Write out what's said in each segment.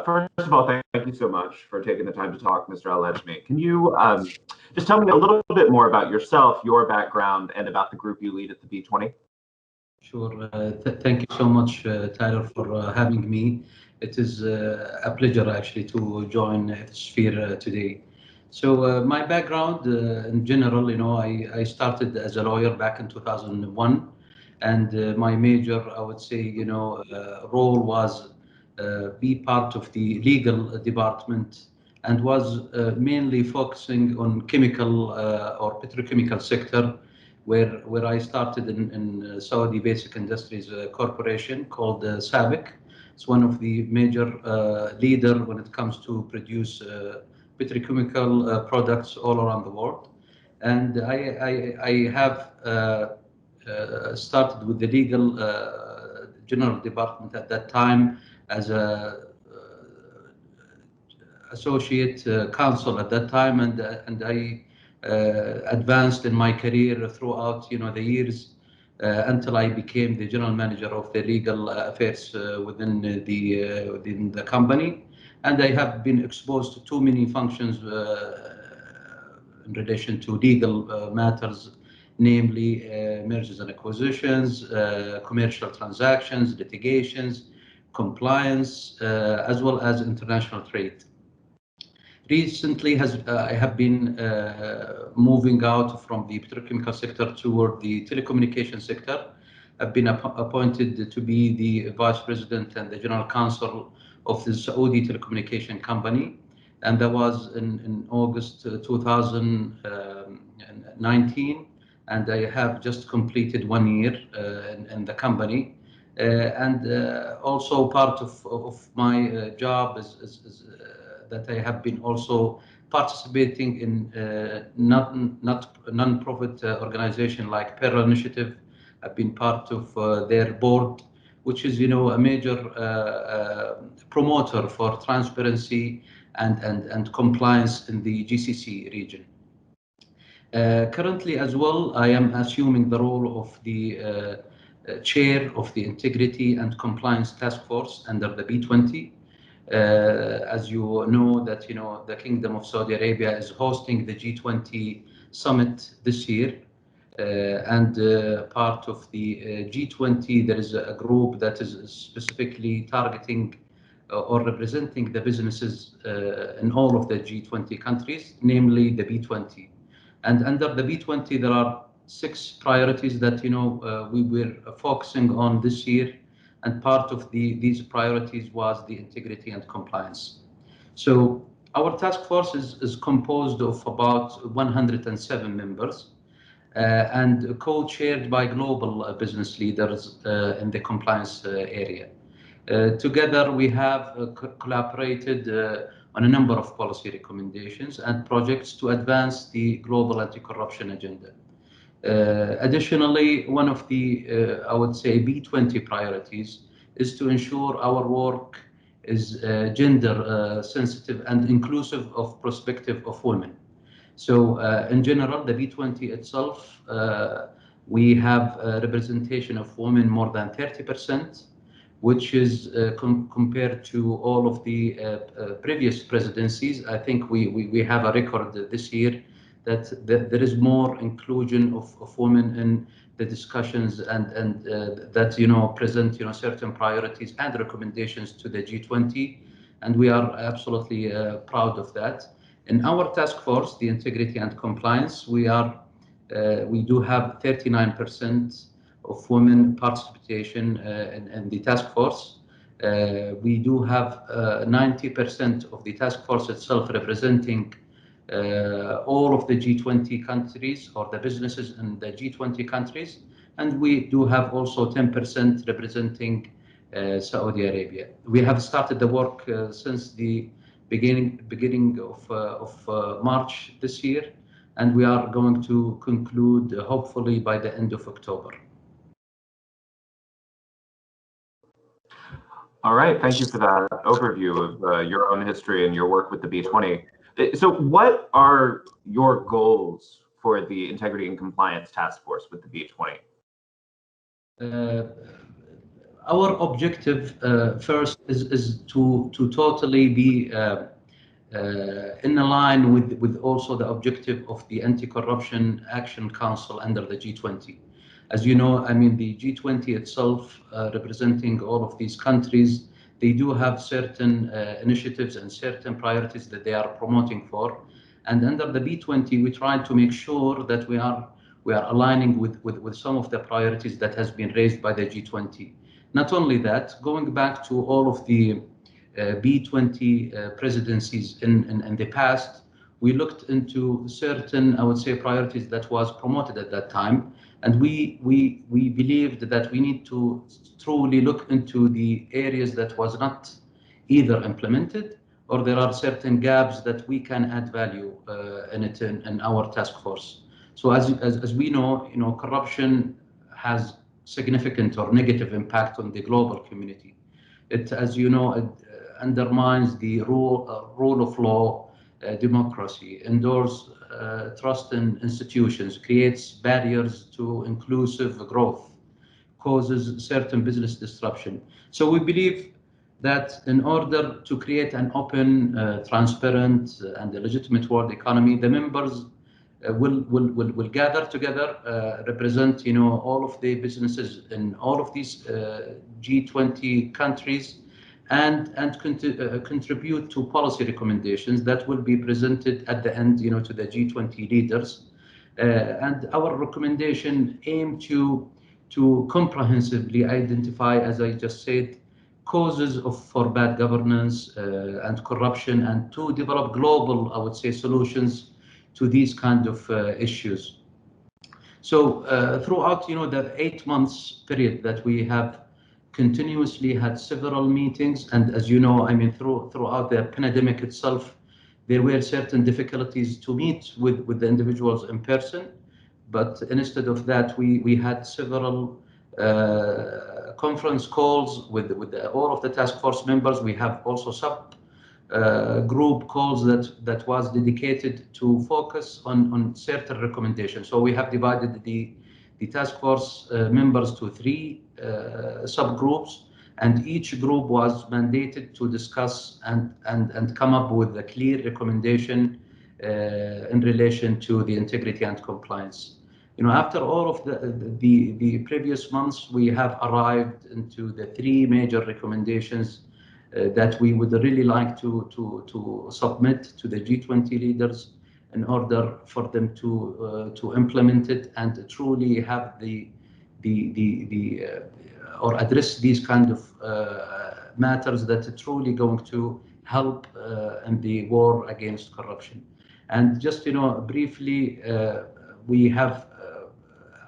First of all, thank you so much for taking the time to talk, Mr. Al-Ajmi. Can you just tell me a little bit more about yourself, your background, and about the group you lead at the B20? Sure. Thank you so much, Tyler, for having me. It is a pleasure actually to join Ethisphere today. So my background in general, I started as a lawyer back in 2001, and my major, I would say, role was be part of the legal department, and was mainly focusing on chemical or petrochemical sector, where I started in Saudi Basic Industries Corporation called SABIC. It's one of the major leader when it comes to produce petrochemical products all around the world. And I have started with the legal general department at that time as a associate counsel at that time, and I advanced in my career throughout the years until I became the general manager of the legal affairs within the company. And I have been exposed to too many functions in relation to legal matters, namely mergers and acquisitions, commercial transactions, litigations, compliance, as well as international trade. Recently, I have been moving out from the petrochemical sector toward the telecommunication sector. I've been appointed to be the vice president and the general counsel of the Saudi telecommunication company, and that was in August 2019, and I have just completed 1 year in the company. Also part of my job is that I have been also participating in non-profit organization like Pearl Initiative. I've been part of their board, which is a major promoter for transparency and compliance in the GCC region. Currently as well, I am assuming the role of the chair of the Integrity and Compliance Task Force under the B20. As you know that the Kingdom of Saudi Arabia is hosting the G20 summit this year, and part of the G20 there is a group that is specifically targeting or representing the businesses in all of the G20 countries, namely the B20. And under the B20 there are 6 priorities that we were focusing on this year. And part of these priorities was the integrity and compliance. So our task force is composed of about 107 members and co-chaired by global business leaders in the compliance area. Together we have collaborated on a number of policy recommendations and projects to advance the global anti-corruption agenda. Additionally, one of the, I would say, B20 priorities is to ensure our work is gender sensitive and inclusive of perspective of women. So in general, the B20 itself, we have a representation of women more than 30%, which is compared to all of the previous presidencies. I think we have a record this year that there is more inclusion of women in the discussions and that present certain priorities and recommendations to the G20, and we are absolutely proud of that. In our task force, the integrity and compliance, we do have 39% of women participation in the task force. We do have 90% of the task force itself representing all of the G20 countries or the businesses in the G20 countries, and we do have also 10% representing Saudi Arabia. We have started the work since the beginning of March this year, and we are going to conclude hopefully by the end of October. All right, thank you for that overview of your own history and your work with the B20. So what are your goals for the Integrity and Compliance Task Force with the B20? Our objective first is to totally be in line with also the objective of the Anti-Corruption Action Council under the G20. As you know, I mean, the G20 itself, representing all of these countries, they do have certain initiatives and certain priorities that they are promoting for. And under the B20, we try to make sure that we are aligning with some of the priorities that has been raised by the G20. Not only that, going back to all of the B20 presidencies in the past, we looked into certain, I would say, priorities that was promoted at that time. And we believed that we need to truly look into the areas that was not either implemented, or there are certain gaps that we can add value in our task force. So as we know, corruption has significant or negative impact on the global community. It, as you know, it undermines the rule of law, democracy, endorses trust in institutions, creates barriers to inclusive growth, causes certain business disruption. So we believe that in order to create an open, transparent, and a legitimate world economy, the members will gather together, represent all of the businesses in all of these G20 countries, and contribute to policy recommendations that will be presented at the end to the G20 leaders. And our recommendation aim to comprehensively identify, as I just said, causes for bad governance and corruption, and to develop global, I would say, solutions to these kind of issues. So throughout the 8 months period that we have continuously had several meetings, and as you know, I mean, throughout the pandemic itself, there were certain difficulties to meet with the individuals in person. But instead of that, we had several conference calls with all of the task force members. We have also group calls that was dedicated to focus on certain recommendations. So we have divided the task force members to 3 subgroups, and each group was mandated to discuss and come up with a clear recommendation in relation to the integrity and compliance. After all of the previous months, we have arrived into the 3 major recommendations that we would really like to submit to the G20 leaders in order for them to implement it and truly have or address these kind of matters that are truly going to help in the war against corruption. And just briefly, we have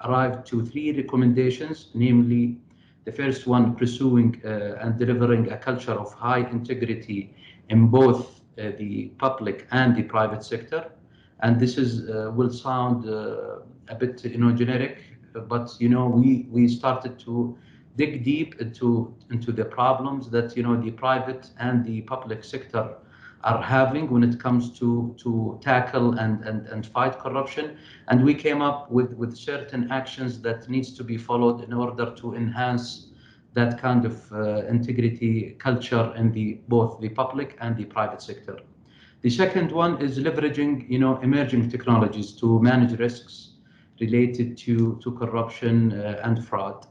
arrived to 3 recommendations, namely the first one, pursuing and delivering a culture of high integrity in both the public and the private sector. And this will sound a bit generic, but we started to dig deep into the problems that the private and the public sector are having when it comes to tackle and fight corruption. And we came up with certain actions that needs to be followed in order to enhance that kind of integrity culture in both the public and the private sector. The second one is leveraging emerging technologies to manage risks related to corruption and fraud.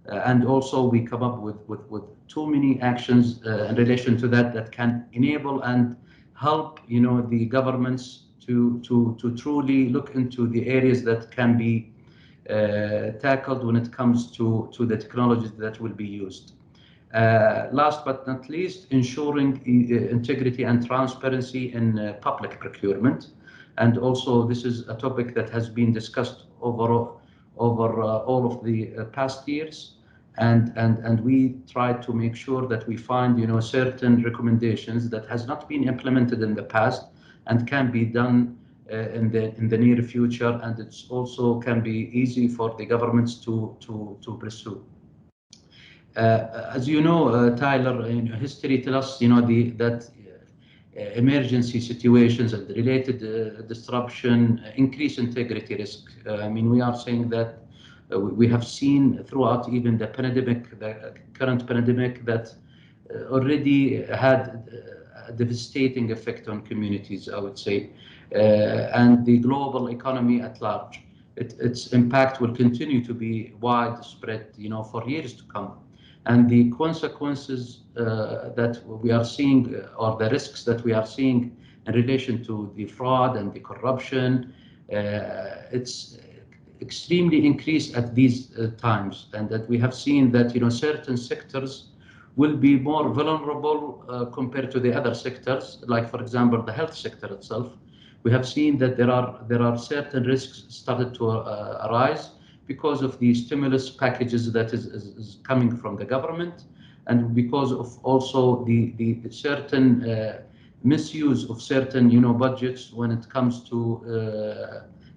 And also we come up with too many actions in relation to that can enable and help the governments to truly look into the areas that can be tackled when it comes to the technologies that will be used. Last but not least, ensuring integrity and transparency in public procurement. And also this is a topic that has been discussed over all of the past years. And we try to make sure that we find certain recommendations that has not been implemented in the past and can be done in the near future, and it's also can be easy for the governments to pursue. As you know, Tyler, history tells us that emergency situations and related disruption increase integrity risk. I mean, we are saying that We have seen throughout even the pandemic, the current pandemic, that already had a devastating effect on communities, I would say, and the global economy at large. Its impact will continue to be widespread, for years to come. And the consequences that we are seeing, or the risks that we are seeing in relation to the fraud and the corruption, it's extremely increased at these times, and that we have seen that certain sectors will be more vulnerable compared to the other sectors, like for example the health sector itself. We have seen that there are certain risks started to arise because of the stimulus packages that is coming from the government, and because of also the certain misuse of certain budgets when it comes to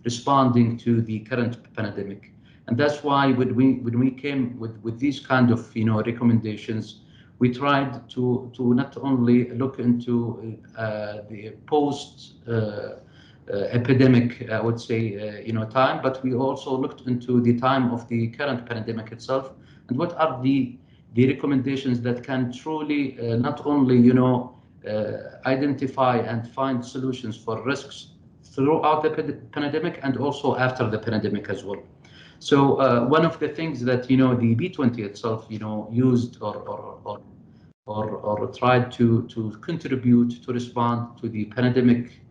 responding to the current pandemic. And that's why when we came with these kind of recommendations, we tried to not only look into the post epidemic, I would say, time, but we also looked into the time of the current pandemic itself, and what are the recommendations that can truly not only identify and find solutions for risks throughout the pandemic and also after the pandemic as well. So one of the things that the B20 itself used or tried to contribute to respond to the pandemic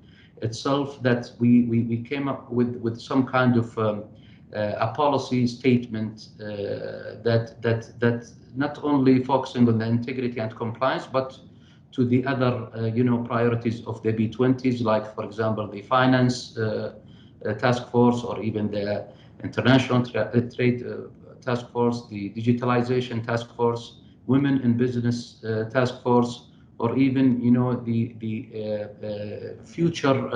itself, that we came up with some kind of a policy statement that not only focusing on the integrity and compliance, but to the other priorities of the B20s, like for example the finance task force, or even the international trade task force, the digitalization task force, women in business task force, or even the future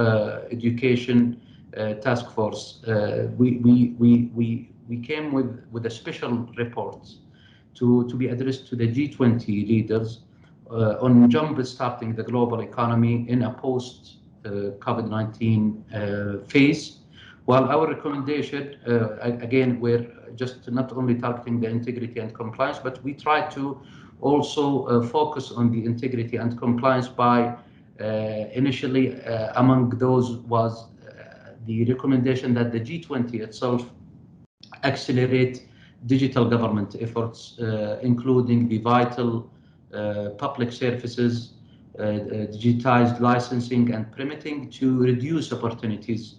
education task force. We came with a special report to be addressed to the G20 leaders on jump-starting the global economy in a post-COVID-19 phase. While our recommendation, again, we're just not only targeting the integrity and compliance, but we try to also focus on the integrity and compliance by initially among those was the recommendation that the G20 itself accelerate digital government efforts, including the vital public services, digitized licensing and permitting, to reduce opportunities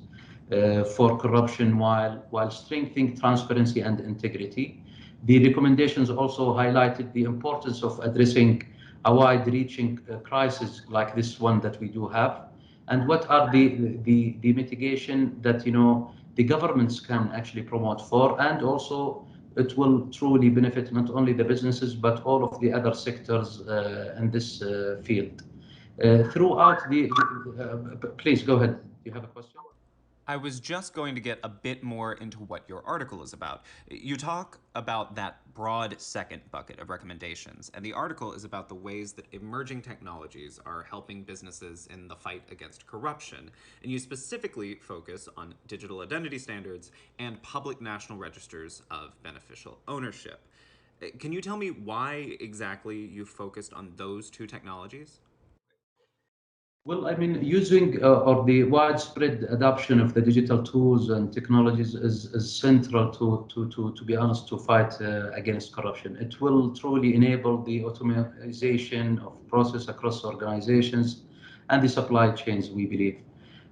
for corruption while strengthening transparency and integrity. The recommendations also highlighted the importance of addressing a wide-reaching crisis like this one that we do have, and what are the mitigation that the governments can actually promote for, and also it will truly benefit not only the businesses but all of the other sectors in this field. Throughout the please go ahead. Do you have a question? I was just going to get a bit more into what your article is about. You talk about that broad second bucket of recommendations, and the article is about the ways that emerging technologies are helping businesses in the fight against corruption. And you specifically focus on digital identity standards and public national registers of beneficial ownership. Can you tell me why exactly you focused on those two technologies? Well, I mean, using or the widespread adoption of the digital tools and technologies is central to be honest, to fight against corruption. It will truly enable the automation of process across organizations and the supply chains, we believe.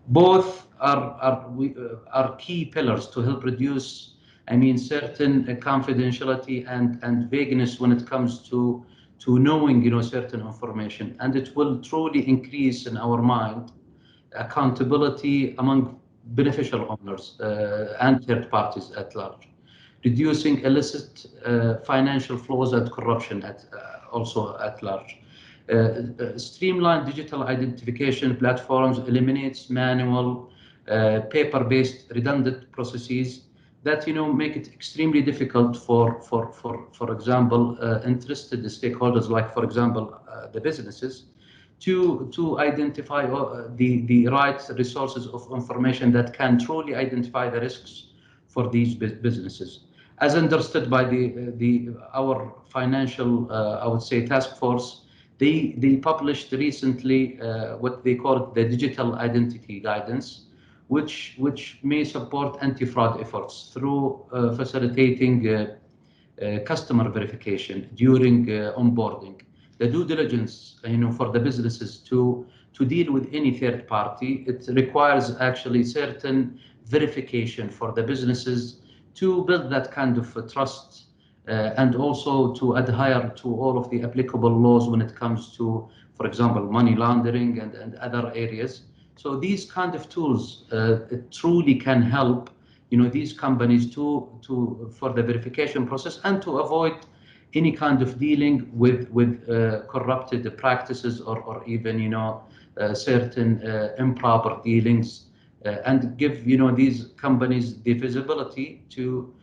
Both are key pillars to help reduce, I mean, certain confidentiality and vagueness when it comes to knowing certain information, and it will truly increase in our mind accountability among beneficial owners and third parties at large, reducing illicit financial flows and corruption also at large. Streamlined digital identification platforms eliminates manual paper-based redundant processes that make it extremely difficult for example interested stakeholders, like for example the businesses, to identify the right resources of information that can truly identify the risks for these businesses. as understood by our financial, I would say, task force, they published recently what they call the digital identity guidance, which may support anti-fraud efforts through facilitating customer verification during onboarding, the due diligence, for the businesses to deal with any third party. It requires actually certain verification for the businesses to build that kind of trust, and also to adhere to all of the applicable laws when it comes to, for example, money laundering and other areas. So these kind of tools truly can help these companies for the verification process and to avoid any kind of dealing with corrupted practices or even certain improper dealings, and give these companies the visibility to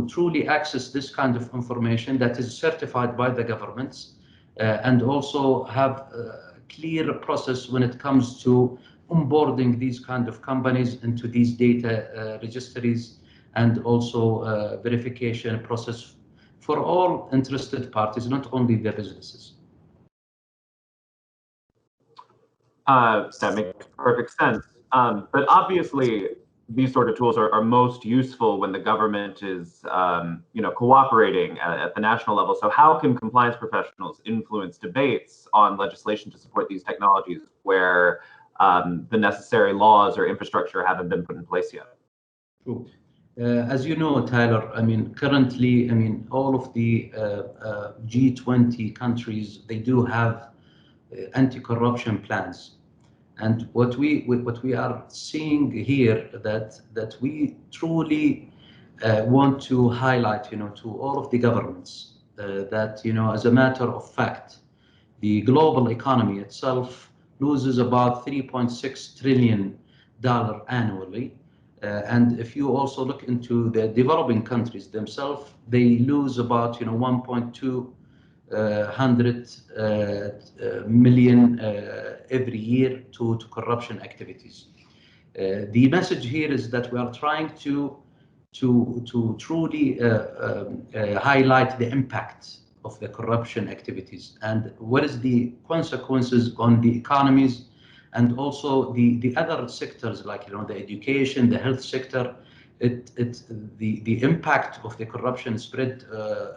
truly access this kind of information that is certified by the governments, and also have a clear process when it comes to onboarding these kind of companies into these data registries, and also verification process for all interested parties, not only the businesses. That makes perfect sense. But obviously, these sort of tools are most useful when the government is, cooperating at the national level. So how can compliance professionals influence debates on legislation to support these technologies where the necessary laws or infrastructure haven't been put in place yet? True. As you know, Tyler, currently, all of the G20 countries, they do have anti-corruption plans. And what we are seeing here that we truly want to highlight, to all of the governments that, as a matter of fact, the global economy itself loses about $3.6 trillion annually. And if you also look into the developing countries themselves, they lose about 1.2 million every year to corruption activities. The message here is that we are trying to truly highlight the impact of the corruption activities and what is the consequences on the economies, and also the other sectors like the education, the health sector. The impact of the corruption spread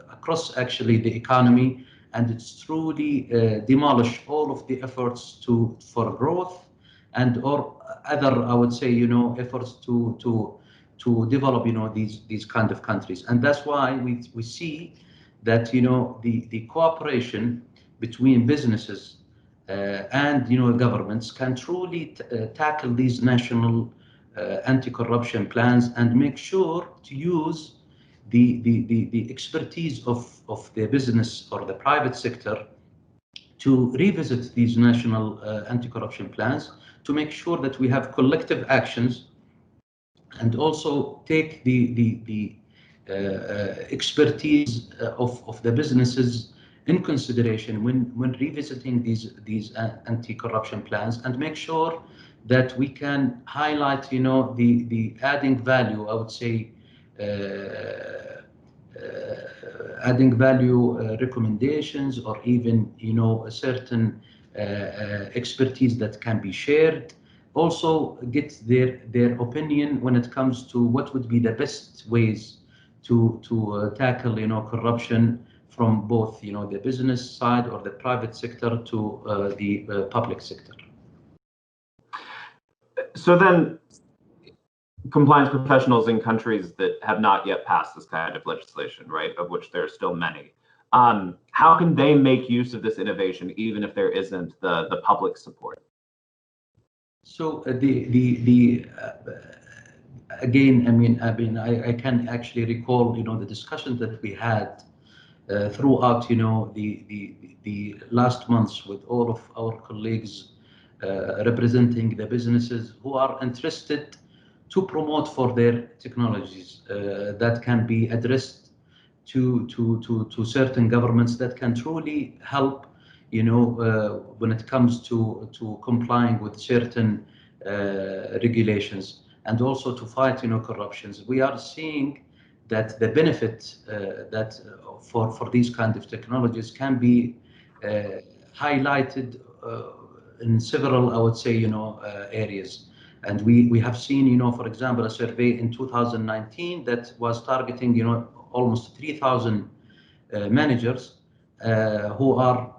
across actually the economy, and it's truly demolish all of the efforts for growth and or other, I would say, efforts to develop these kind of countries. And that's why we see that the cooperation between businesses and governments can truly tackle these national anti-corruption plans and make sure to use the expertise of the business or the private sector to revisit these national anti-corruption plans to make sure that we have collective actions, and also take the expertise of the businesses in consideration when revisiting these anti-corruption plans, and make sure that we can highlight the adding value, I would say, adding value recommendations, or even a certain expertise that can be shared. Also get their opinion when it comes to what would be the best ways to tackle corruption from both the business side or the private sector to the public sector. So then, compliance professionals in countries that have not yet passed this kind of legislation, right, of which there are still many, how can they make use of this innovation even if there isn't the public support? So again, I can actually recall the discussion that we had throughout the last months with all of our colleagues representing the businesses who are interested to promote for their technologies that can be addressed to certain governments that can truly help when it comes to complying with certain regulations, and also to fight corruptions. We are seeing that the benefit that for these kind of technologies can be highlighted in several, I would say, areas. And we have seen, for example, a survey in 2019 that was targeting, almost 3,000 managers who are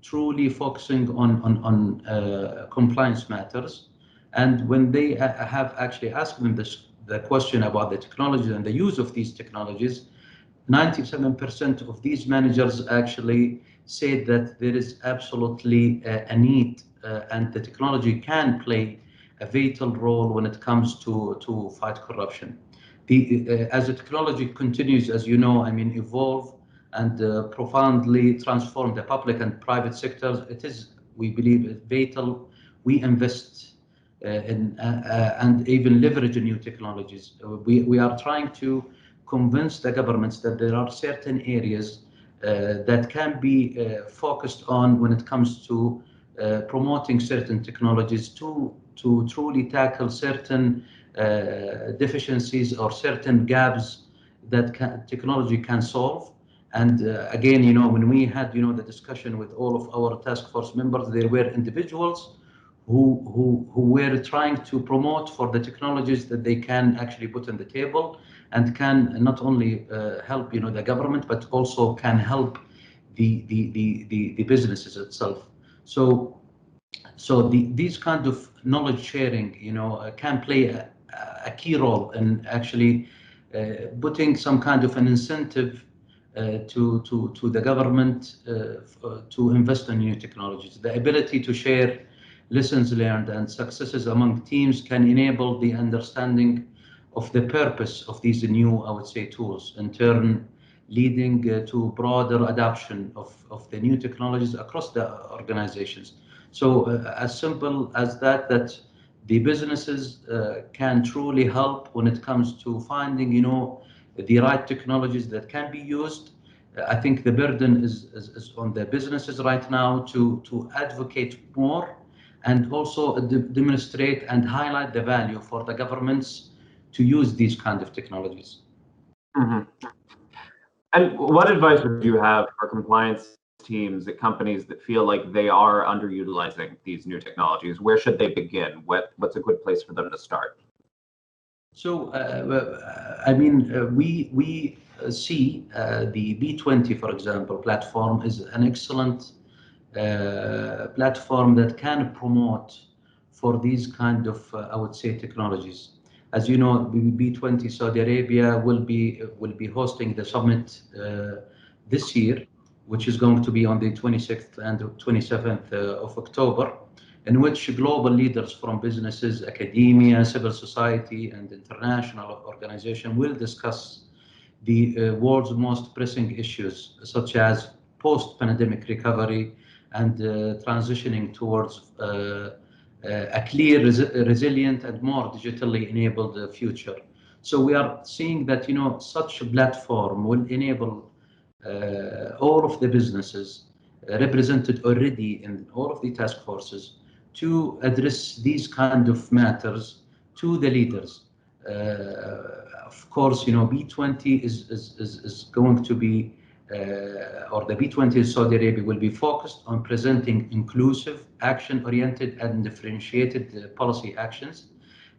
truly focusing on compliance matters. And when they have actually asked them the question about the technology and the use of these technologies, 97% of these managers actually said that there is absolutely a need and the technology can play a vital role when it comes to fight corruption. As the technology continues, as you know, evolve and profoundly transform the public and private sectors, it is, we believe, vital we invest and even leverage new technologies. We are trying to convince the governments that there are certain areas that can be focused on when it comes to promoting certain technologies to truly tackle certain deficiencies or certain gaps that technology can solve. And again, when we had, the discussion with all of our task force members, there were individuals who were trying to promote for the technologies that they can actually put on the table and can not only help, the government, but also can help the businesses itself. So these kind of knowledge sharing, can play a key role in actually putting some kind of an incentive to the government to invest in new technologies. The ability to share lessons learned and successes among teams can enable the understanding of the purpose of these new, I would say, tools, in turn leading to broader adoption of the new technologies across the organizations. So as simple as that the businesses can truly help when it comes to finding, the right technologies that can be used. I think the burden is on the businesses right now to advocate more and also demonstrate and highlight the value for the governments to use these kind of technologies. Mm-hmm. And what advice would you have for compliance teams at companies that feel like they are underutilizing these new technologies? Where should they begin? What's a good place for them to start? So, we see the B20, for example, platform is an excellent platform that can promote for these kind of, I would say, technologies. As you know, B20 Saudi Arabia will be hosting the summit this year, which is going to be on the 26th and 27th of October, in which global leaders from businesses, academia, civil society, and international organizations will discuss the world's most pressing issues, such as post-pandemic recovery and transitioning towards a clear, resilient, and more digitally enabled future. So we are seeing that, such a platform will enable all of the businesses represented already in all of the task forces to address these kind of matters to the leaders. Of course, B20 is going to be, or the B20 in Saudi Arabia will be focused on presenting inclusive, action-oriented, and differentiated policy actions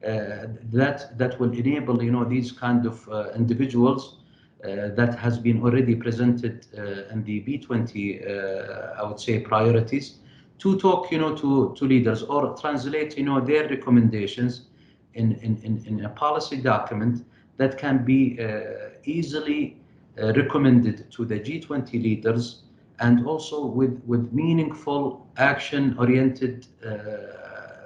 that will enable, these kind of individuals that has been already presented in the B20, I would say, priorities, to talk, to leaders or translate, their recommendations in a policy document that can be easily recommended to the G20 leaders, and also with meaningful action-oriented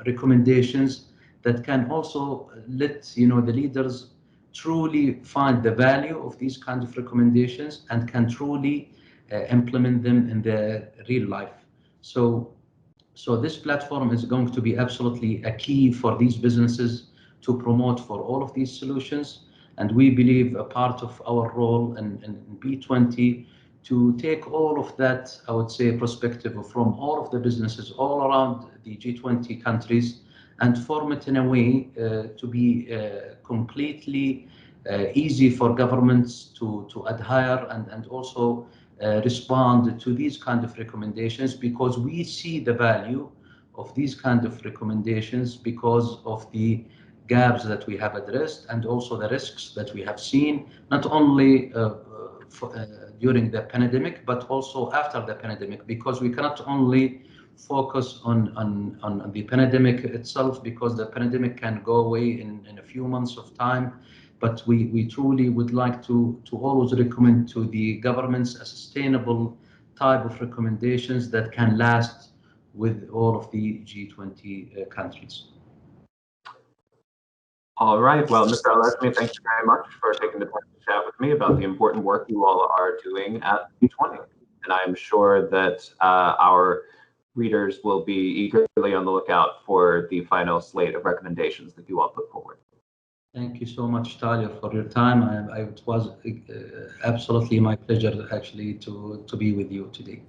recommendations that can also let the leaders truly find the value of these kind of recommendations and can truly implement them in their real life. So this platform is going to be absolutely a key for these businesses to promote for all of these solutions. And we believe a part of our role in B20 to take all of that, I would say, perspective from all of the businesses all around the G20 countries and form it in a way to be completely easy for governments to adhere and also respond to these kind of recommendations, because we see the value of these kind of recommendations because of the gaps that we have addressed and also the risks that we have seen, not only during the pandemic, but also after the pandemic, because we cannot only focus on the pandemic itself, because the pandemic can go away in a few months of time. But we truly would like to always recommend to the governments a sustainable type of recommendations that can last with all of the G20 countries. All right. Well, Mr. Al-Ajmi, thank you very much for taking the time to chat with me about the important work you all are doing at B20. And I'm sure that our readers will be eagerly on the lookout for the final slate of recommendations that you all put forward. Thank you so much, Talia, for your time. It was absolutely my pleasure, actually, to be with you today.